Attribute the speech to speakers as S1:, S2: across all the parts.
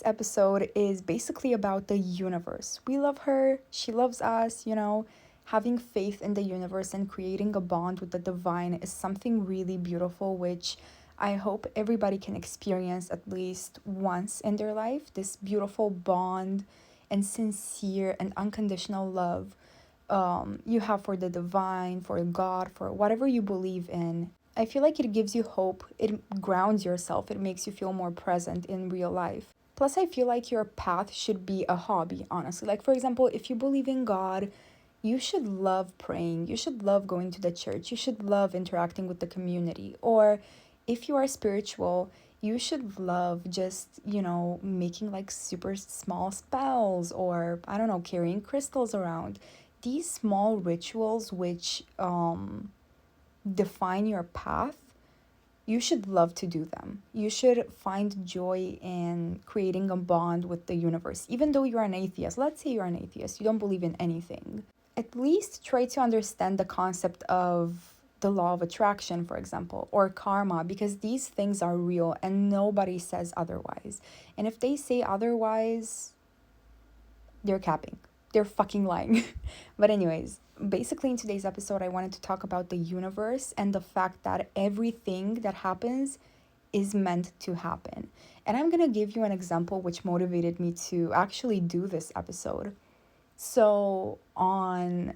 S1: episode is basically about the universe. We love her, she loves us, Having faith in the universe and creating a bond with the divine is something really beautiful, which I hope everybody can experience at least once in their life. This beautiful bond and sincere and unconditional love you have for the divine, for God, for whatever you believe in. I feel like it gives you hope, it grounds yourself, it makes you feel more present in real life. Plus, I feel like your path should be a hobby, honestly. Like, for example, if you believe in God, you should love praying, you should love going to the church, you should love interacting with the community. Or if you are spiritual, you should love just, making like super small spells or, I don't know, carrying crystals around. These small rituals, which define your path, you should love to do them. You should find joy in creating a bond with the universe. Even though you're an atheist, let's say you're an atheist, you don't believe in anything, at least try to understand the concept of the law of attraction, for example, or karma, because these things are real and nobody says otherwise. And if they say otherwise, they're capping. They're fucking lying. But, anyways, basically, in today's episode, I wanted to talk about the universe and the fact that everything that happens is meant to happen. And I'm gonna give you an example which motivated me to actually do this episode. So, on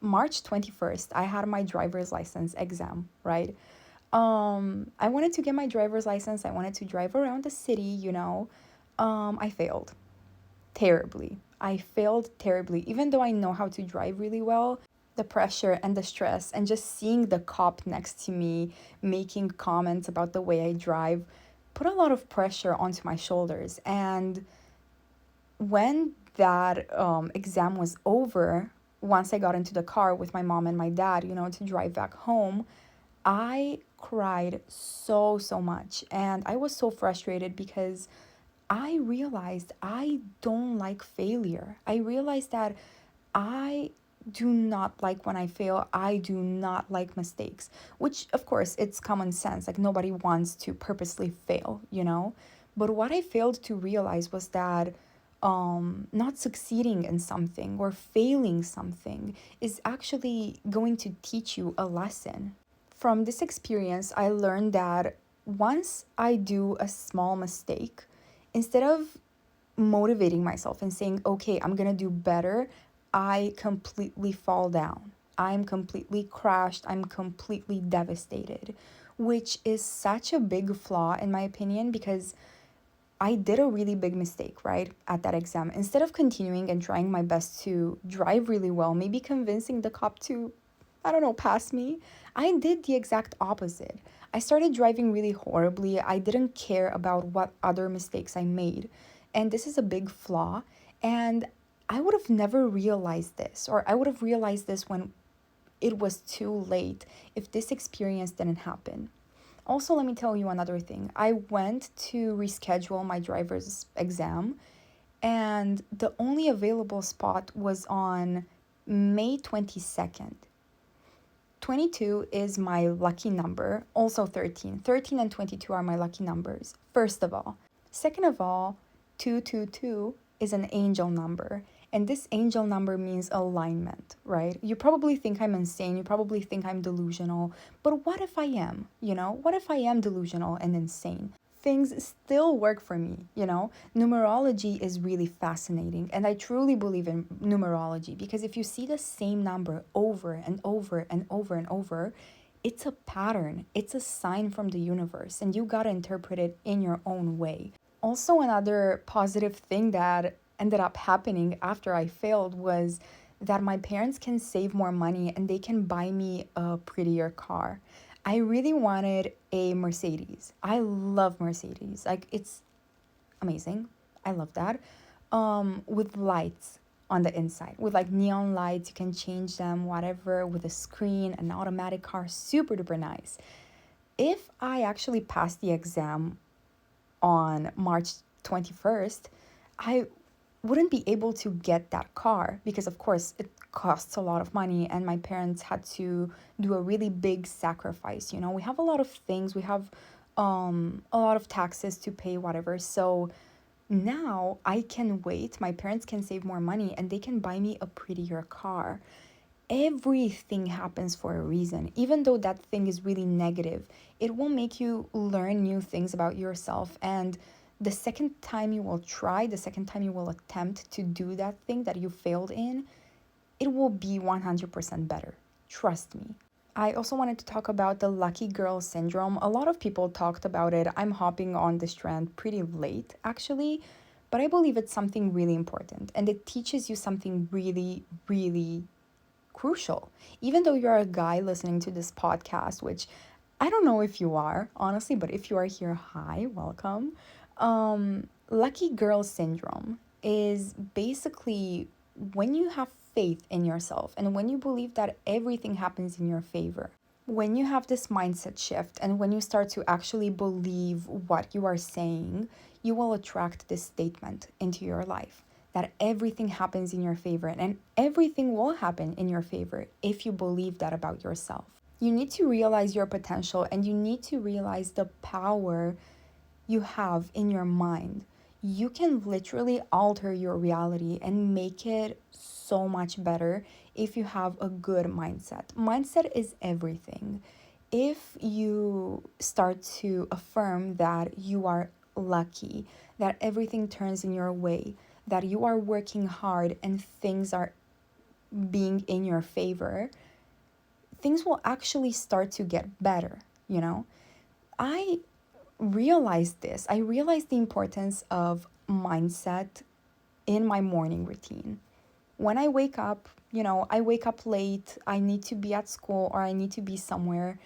S1: March 21st, I had my driver's license exam, right? I wanted to get my driver's license. I wanted to drive around the city. I failed terribly. I failed terribly. Even though I know how to drive really well, the pressure and the stress and just seeing the cop next to me making comments about the way I drive put a lot of pressure onto my shoulders. And when that exam was over, once I got into the car with my mom and my dad, to drive back home, I cried so, so much. And I was so frustrated because I realized I don't like failure. I realized that I do not like when I fail. I do not like mistakes, which, of course, it's common sense. Like, nobody wants to purposely fail. But what I failed to realize was that not succeeding in something or failing something is actually going to teach you a lesson. From this experience, I learned that once I do a small mistake, instead of motivating myself and saying, okay, I'm gonna do better, I completely fall down. I'm completely crushed. I'm completely devastated, which is such a big flaw, in my opinion, because I did a really big mistake, right, at that exam. Instead of continuing and trying my best to drive really well, maybe convincing the cop to, I don't know, pass me, I did the exact opposite. I started driving really horribly. I didn't care about what other mistakes I made. And this is a big flaw. And I would have never realized this, or I would have realized this when it was too late if this experience didn't happen. Also, let me tell you another thing. I went to reschedule my driver's exam, and the only available spot was on May 22nd. 22 is my lucky number, also 13. 13 and 22 are my lucky numbers, first of all. Second of all, 222 is an angel number, and this angel number means alignment, right? You probably think I'm insane, you probably think I'm delusional, but what if I am, What if I am delusional and insane? Things still work for me. Numerology is really fascinating, and I truly believe in numerology because if you see the same number over and over and over and over, it's a pattern, it's a sign from the universe, and you gotta interpret it in your own way. Also, another positive thing that ended up happening after I failed was that my parents can save more money and they can buy me a prettier car. I really wanted a Mercedes. I love Mercedes. Like, it's amazing. I love that. With lights on the inside, with like neon lights, you can change them, whatever, with a screen, an automatic car, super duper nice. If I actually passed the exam on March 21st, I wouldn't be able to get that car because, of course, it costs a lot of money and my parents had to do a really big sacrifice. We have a lot of things, we have a lot of taxes to pay, whatever. So Now I can wait, my parents can save more money, and they can buy me a prettier car. Everything happens for a reason. Even though that thing is really negative, it will make you learn new things about yourself. And the second time you will try, the second time you will attempt to do that thing that you failed in, it will be 100% better. Trust me. I also wanted to talk about the lucky girl syndrome. A lot of people talked about it. I'm hopping on this trend pretty late, actually, but I believe it's something really important and it teaches you something really, really crucial. Even though you're a guy listening to this podcast, which I don't know if you are, honestly, but if you are here, hi, welcome. Lucky girl syndrome is basically when you have faith in yourself and when you believe that everything happens in your favor. When you have this mindset shift and when you start to actually believe what you are saying, you will attract this statement into your life that everything happens in your favor and everything will happen in your favor if you believe that about yourself. You need to realize your potential and you need to realize the power you have in your mind. You can literally alter your reality and make it so much better if you have a good mindset. Mindset is everything. If you start to affirm that you are lucky, that everything turns in your way, that you are working hard and things are being in your favor, things will actually start to get better, you know? I realized this. I realized the importance of mindset in my morning routine. When I wake up, I wake up late, I need to be at school or I need to be somewhere.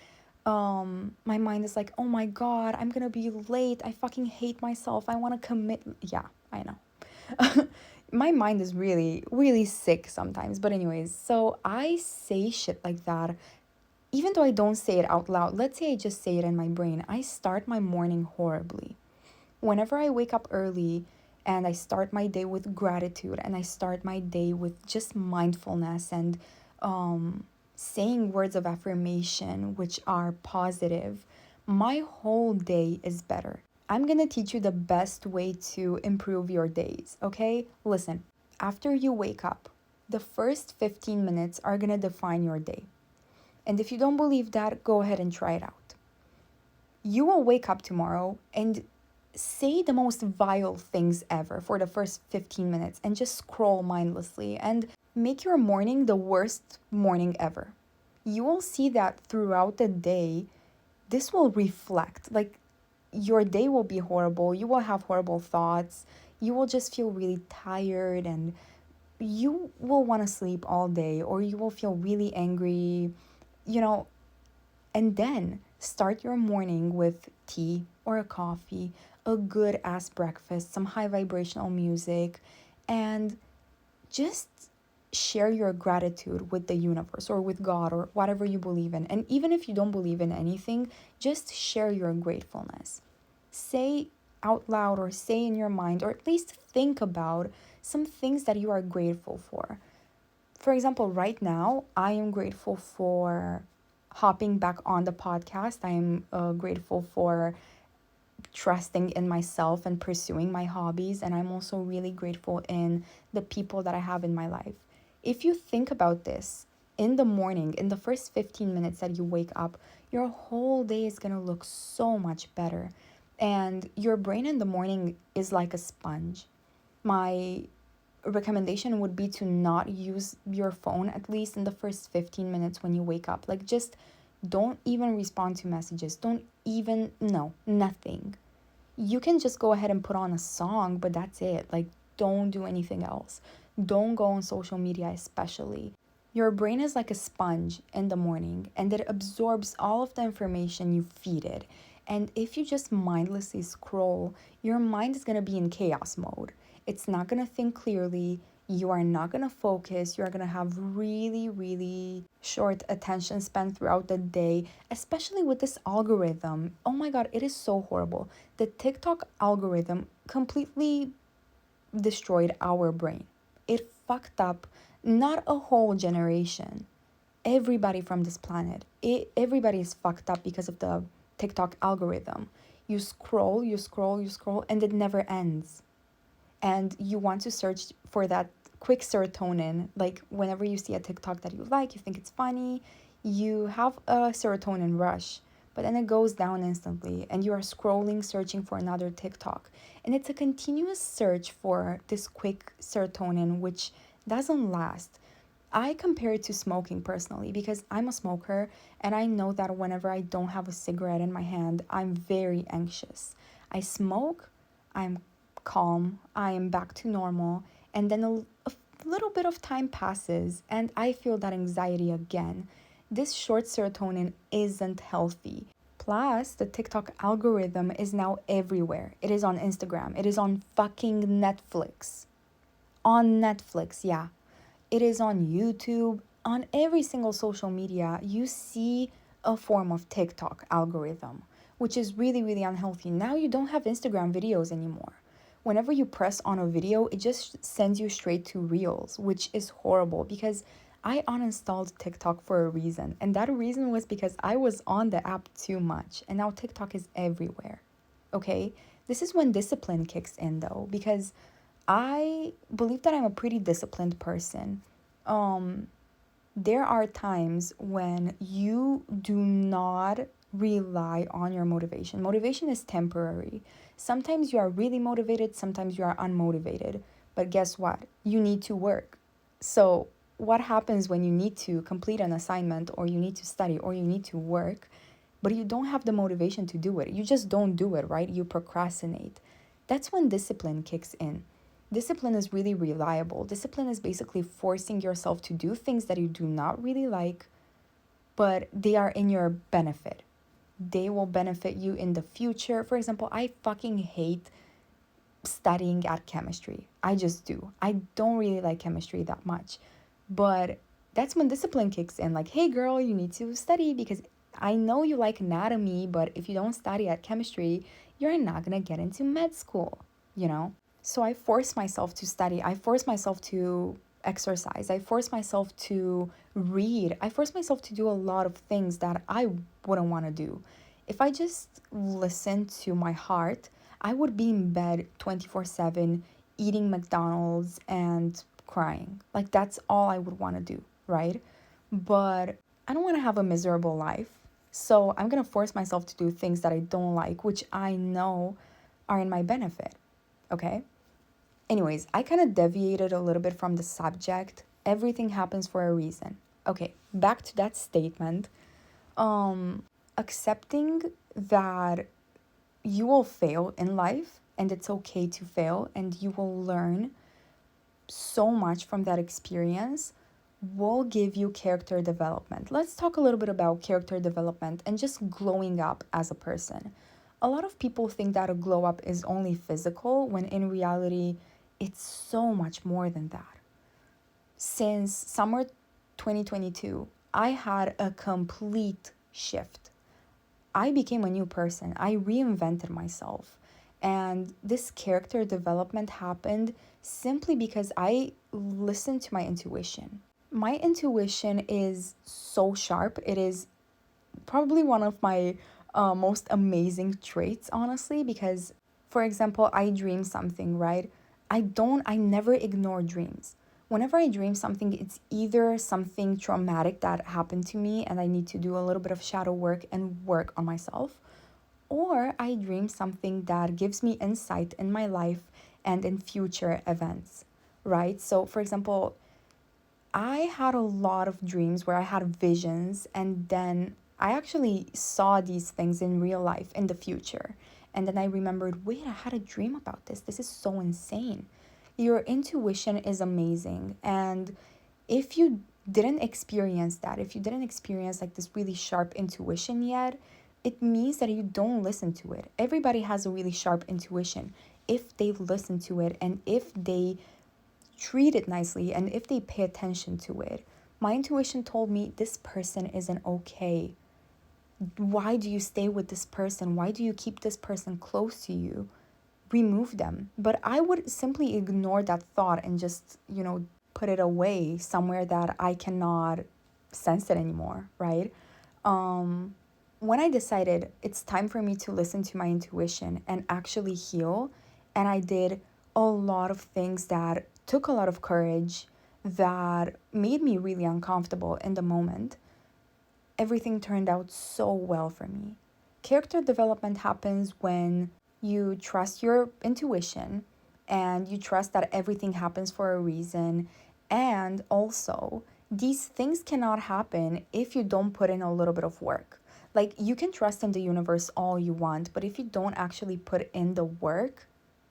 S1: My mind is like, oh my God, I'm gonna be late. I fucking hate myself. I wanna commit. Yeah, I know. My mind is really, really sick sometimes. But, anyways, so I say shit like that even though I don't say it out loud. Let's say I just say it in my brain. I start my morning horribly. Whenever I wake up early and I start my day with gratitude and I start my day with just mindfulness and saying words of affirmation which are positive, my whole day is better. I'm gonna teach you the best way to improve your days, okay? Listen, after you wake up, the first 15 minutes are gonna define your day. And if you don't believe that, go ahead and try it out. You will wake up tomorrow and say the most vile things ever for the first 15 minutes and just scroll mindlessly and make your morning the worst morning ever. You will see that throughout the day, this will reflect. Like, your day will be horrible. You will have horrible thoughts. You will just feel really tired and you will want to sleep all day or you will feel really angry, you know, and then start your morning with tea or a coffee, a good ass breakfast, some high vibrational music, and just share your gratitude with the universe or with God or whatever you believe in. And even if you don't believe in anything, just share your gratefulness. Say out loud or say in your mind, or at least think about some things that you are grateful for. For example, right now, I am grateful for hopping back on the podcast. I am grateful for trusting in myself and pursuing my hobbies. And I'm also really grateful in the people that I have in my life. If you think about this in the morning, in the first 15 minutes that you wake up, your whole day is going to look so much better. And your brain in the morning is like a sponge. My recommendation would be to not use your phone at least in the first 15 minutes when you wake up. Like, just don't even respond to messages. Don't even, no, nothing. You can just go ahead and put on a song, but that's it. Like, don't do anything else. Don't go on social media, especially. Your brain is like a sponge in the morning and it absorbs all of the information you feed it. And if you just mindlessly scroll, your mind is going to be in chaos mode. It's not going to think clearly. You are not going to focus. You're going to have really, really short attention span throughout the day, especially with this algorithm. Oh my God, it is so horrible. The TikTok algorithm completely destroyed our brain. It fucked up not a whole generation, everybody from this planet. Everybody is fucked up because of the TikTok algorithm. You scroll, you scroll, you scroll, and it never ends. and you want to search for that quick serotonin. Like whenever you see a TikTok that you like, you think it's funny, you have a serotonin rush, but then it goes down instantly and you are scrolling searching for another TikTok. And it's a continuous search for this quick serotonin which doesn't last. I compare it to smoking personally because I'm a smoker and I know that whenever I don't have a cigarette in my hand, I'm very anxious. I smoke, I'm calm, I am back to normal, and then a little bit of time passes and I feel that anxiety again. This short serotonin isn't healthy. Plus, the TikTok algorithm is now everywhere. It is on Instagram, it is on fucking Netflix. On Netflix, yeah. It is on YouTube, on every single social media. You see a form of TikTok algorithm, which is really, really unhealthy. Now you don't have Instagram videos anymore. Whenever you press on a video, it just sends you straight to Reels, which is horrible because I uninstalled TikTok for a reason. And that reason was because I was on the app too much. And now TikTok is everywhere. Okay? This is when discipline kicks in though, because I believe that I'm a pretty disciplined person. Um, there are times when you do not rely on your motivation. Motivation is temporary. Sometimes you are really motivated, sometimes you are unmotivated. But guess what? You need to work. So, what happens when you need to complete an assignment or you need to study or you need to work, but you don't have the motivation to do it? You just don't do it, right? You procrastinate. That's when discipline kicks in. Discipline is really reliable. Discipline is basically forcing yourself to do things that you do not really like, but they are in your benefit. They will benefit you in the future. For example, I fucking hate studying at chemistry. I just do. I don't really like chemistry that much. But that's when discipline kicks in. Like, hey girl, you need to study because I know you like anatomy, but if you don't study at chemistry, you're not gonna get into med school, you know? So I force myself to study. I force myself to exercise. I force myself to read. I force myself to do a lot of things that I wouldn't want to do. If I just listened to my heart, I would be in bed 24/7 eating McDonald's and crying. Like that's all I would want to do, right? But I don't want to have a miserable life. So I'm going to force myself to do things that I don't like, which I know are in my benefit. Okay? Anyways, I kind of deviated a little bit from the subject. Everything happens for a reason. Okay, back to that statement. Accepting that you will fail in life and it's okay to fail and you will learn so much from that experience will give you character development. Let's talk a little bit about character development and just glowing up as a person. A lot of people think that a glow up is only physical when in reality it's so much more than that. Since summer 2022, I had a complete shift. I became a new person. I reinvented myself. And this character development happened simply because I listened to my intuition. My intuition is so sharp. It is probably one of my most amazing traits, honestly, because, for example, I dream something, right? I never ignore dreams. Whenever I dream something, it's either something traumatic that happened to me and I need to do a little bit of shadow work and work on myself, or I dream something that gives me insight in my life and in future events, right? So, for example, I had a lot of dreams where I had visions, and then I actually saw these things in real life in the future. And then I remembered, wait, I had a dream about this. This is so insane. Your intuition is amazing. And if you didn't experience that, if you didn't experience like this really sharp intuition yet, it means that you don't listen to it. Everybody has a really sharp intuition if they listen to it and if they treat it nicely and if they pay attention to it. My intuition told me this person isn't okay. Why do you stay with this person? Why do you keep this person close to you? Remove them. But I would simply ignore that thought and just, put it away somewhere that I cannot sense it anymore, right? When I decided it's time for me to listen to my intuition and actually heal, and I did a lot of things that took a lot of courage, that made me really uncomfortable in the moment, everything turned out so well for me. Character development happens when you trust your intuition and you trust that everything happens for a reason. And also, these things cannot happen if you don't put in a little bit of work. Like, you can trust in the universe all you want, but if you don't actually put in the work,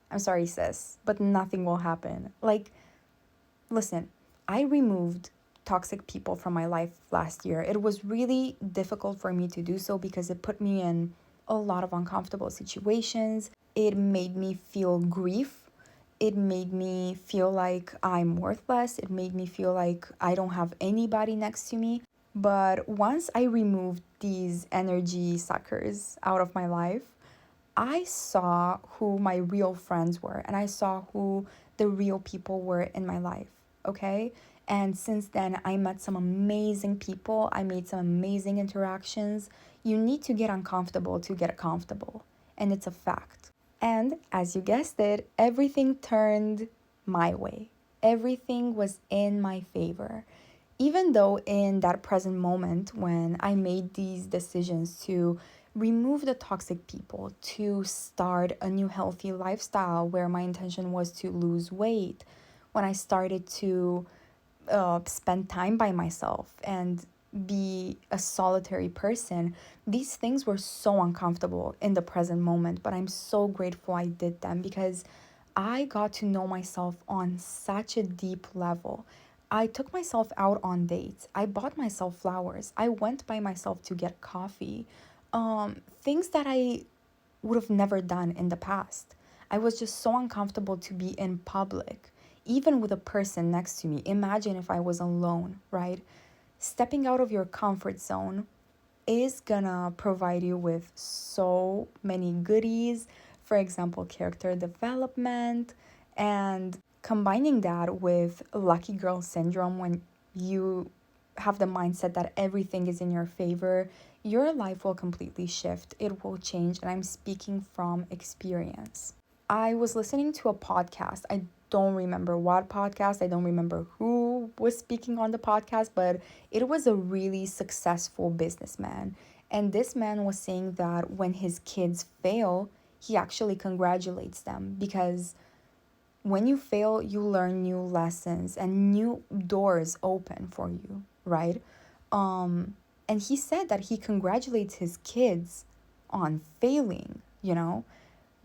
S1: I'm sorry, sis, but nothing will happen. Like, listen, I removed toxic people from my life last year. It was really difficult for me to do so because it put me in a lot of uncomfortable situations. It made me feel grief. It made me feel like I'm worthless. It made me feel like I don't have anybody next to me. But once I removed these energy suckers out of my life, I saw who my real friends were and I saw who the real people were in my life, okay? And since then, I met some amazing people. I made some amazing interactions. You need to get uncomfortable to get comfortable, and it's a fact. And as you guessed it, everything turned my way. Everything was in my favor. Even though in that present moment when I made these decisions to remove the toxic people, to start a new healthy lifestyle where my intention was to lose weight, when I started to spend time by myself and be a solitary person, these things were so uncomfortable in the present moment, but I'm so grateful I did them because I got to know myself on such a deep level. I took myself out on dates. I bought myself flowers. I went by myself to get coffee. Things that I would have never done in the past. I was just so uncomfortable to be in public, even with a person next to me. Imagine if I was alone, right? Stepping out of your comfort zone is gonna provide you with so many goodies. For example, character development, and combining that with lucky girl syndrome, when you have the mindset that everything is in your favor, your life will completely shift. It will change. And I'm speaking from experience. I was listening to a podcast. I don't remember what podcast, I don't remember who was speaking on the podcast, but it was a really successful businessman. And this man was saying that when his kids fail, he actually congratulates them because when you fail, you learn new lessons and new doors open for you, right? And he said that he congratulates his kids on failing, you know?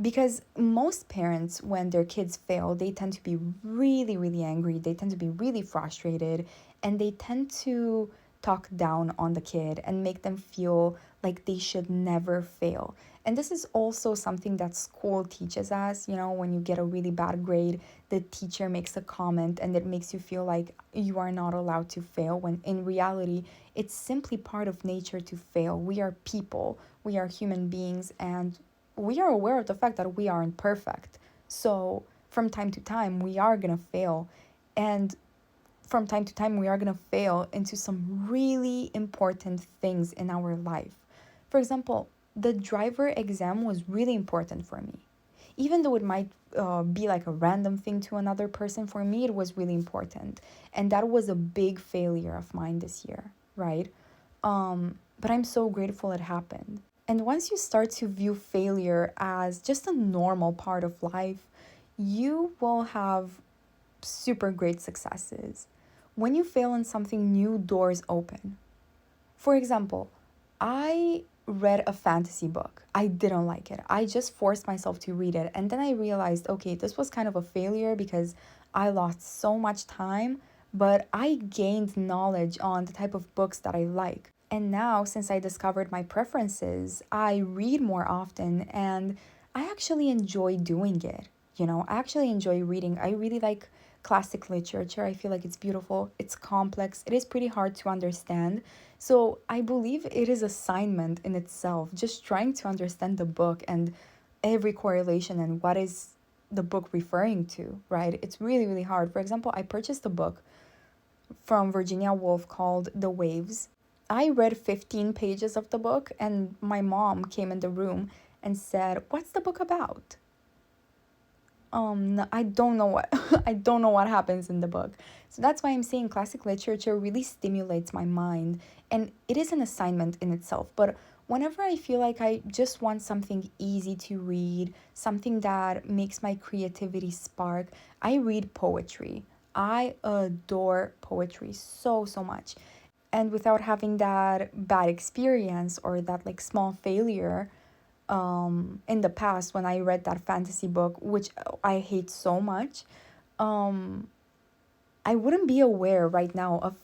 S1: Because most parents, when their kids fail, they tend to be really, really angry. They tend to be really frustrated, and they tend to talk down on the kid and make them feel like they should never fail. And this is also something that school teaches us. You know, when you get a really bad grade, the teacher makes a comment and it makes you feel like you are not allowed to fail, when in reality, it's simply part of nature to fail. We are people, we are human beings, and we are aware of the fact that we aren't perfect. So from time to time, we are gonna fail. And from time to time, we are gonna fail into some really important things in our life. For example, the driver exam was really important for me. Even though it might be like a random thing to another person, for me, it was really important. And that was a big failure of mine this year, right? But I'm so grateful it happened. And once you start to view failure as just a normal part of life, you will have super great successes. When you fail in something, new doors open. For example, I read a fantasy book. I didn't like it. I just forced myself to read it. And then I realized, okay, this was kind of a failure because I lost so much time, but I gained knowledge on the type of books that I like. And now, since I discovered my preferences, I read more often and I actually enjoy doing it. You know, I actually enjoy reading. I really like classic literature. I feel like it's beautiful, it's complex, it is pretty hard to understand. So I believe it is assignment in itself, just trying to understand the book and every correlation and what is the book referring to, right? It's really, really hard. For example, I purchased a book from Virginia Woolf called The Waves. I read 15 pages of the book, and my mom came in the room and said, "What's the book about?" No, I don't know what I don't know what happens in the book. So that's why I'm saying classic literature really stimulates my mind, and it is an assignment in itself. But whenever I feel like I just want something easy to read, something that makes my creativity spark, I read poetry. I adore poetry so, so much. And without having that bad experience or that like small failure in the past when I read that fantasy book, which I hate so much, um, I wouldn't be aware right now of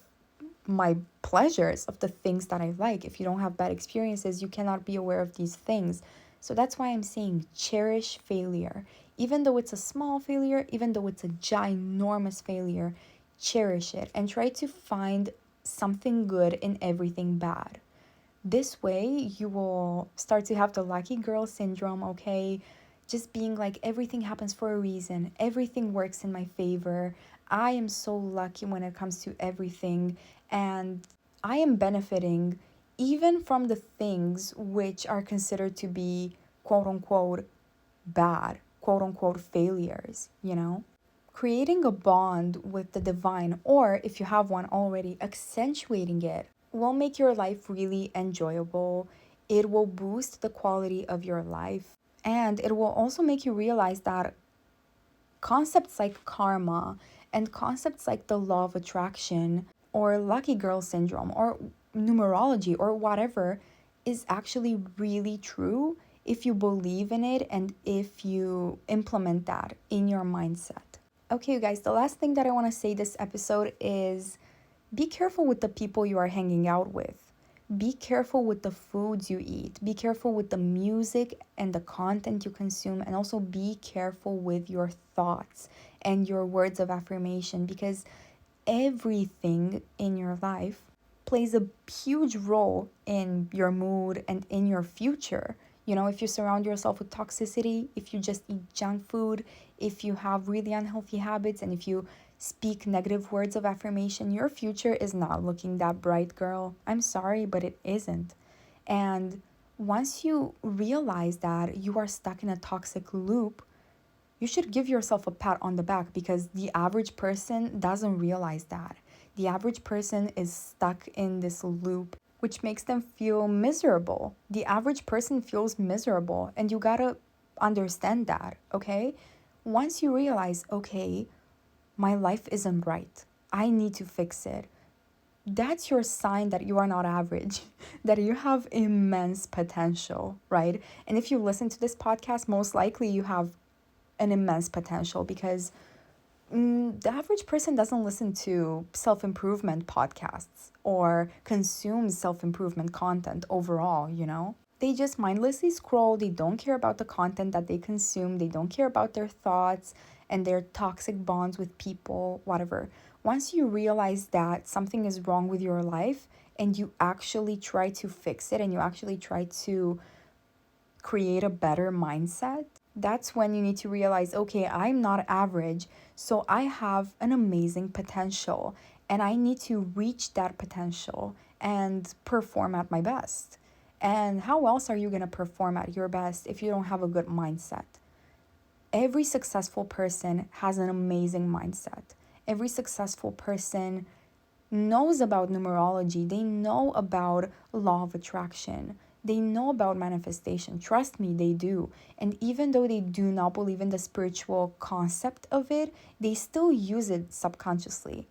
S1: my pleasures, of the things that I like. If you don't have bad experiences, you cannot be aware of these things. So that's why I'm saying cherish failure. Even though it's a small failure, even though it's a ginormous failure, cherish it and try to find something good in everything bad. This way, you will start to have the lucky girl syndrome, okay? Just being like, everything happens for a reason, everything works in my favor. I am so lucky when it comes to everything, and I am benefiting even from the things which are considered to be quote unquote bad, quote unquote failures, you know? Creating a bond with the divine, or if you have one already, accentuating it will make your life really enjoyable. It will boost the quality of your life. And it will also make you realize that concepts like karma and concepts like the law of attraction or lucky girl syndrome or numerology or whatever is actually really true if you believe in it and if you implement that in your mindset. Okay, you guys, the last thing that I want to say this episode is be careful with the people you are hanging out with. Be careful with the foods you eat. Be careful with the music and the content you consume. And also be careful with your thoughts and your words of affirmation, because everything in your life plays a huge role in your mood and in your future. You know, if you surround yourself with toxicity, if you just eat junk food, if you have really unhealthy habits, and if you speak negative words of affirmation, your future is not looking that bright, girl. I'm sorry, but it isn't. And once you realize that you are stuck in a toxic loop, you should give yourself a pat on the back, because the average person doesn't realize that. The average person is stuck in this loop, which makes them feel miserable. The average person feels miserable, and you gotta understand that, okay? Once you realize, okay, my life isn't right, I need to fix it, that's your sign that you are not average, that you have immense potential, right? And if you listen to this podcast, most likely you have an immense potential, because the average person doesn't listen to self-improvement podcasts or consumes self-improvement content overall, you know? They just mindlessly scroll. They don't care about the content that they consume. They don't care about their thoughts and their toxic bonds with people, whatever. Once you realize that something is wrong with your life and you actually try to fix it and you actually try to create a better mindset, that's when you need to realize, okay, I'm not average, so I have an amazing potential and I need to reach that potential and perform at my best. And how else are you going to perform at your best if you don't have a good mindset? Every successful person has an amazing mindset. Every successful person knows about numerology, they know about law of attraction, they know about manifestation. Trust me, they do. And even though they do not believe in the spiritual concept of it, they still use it subconsciously.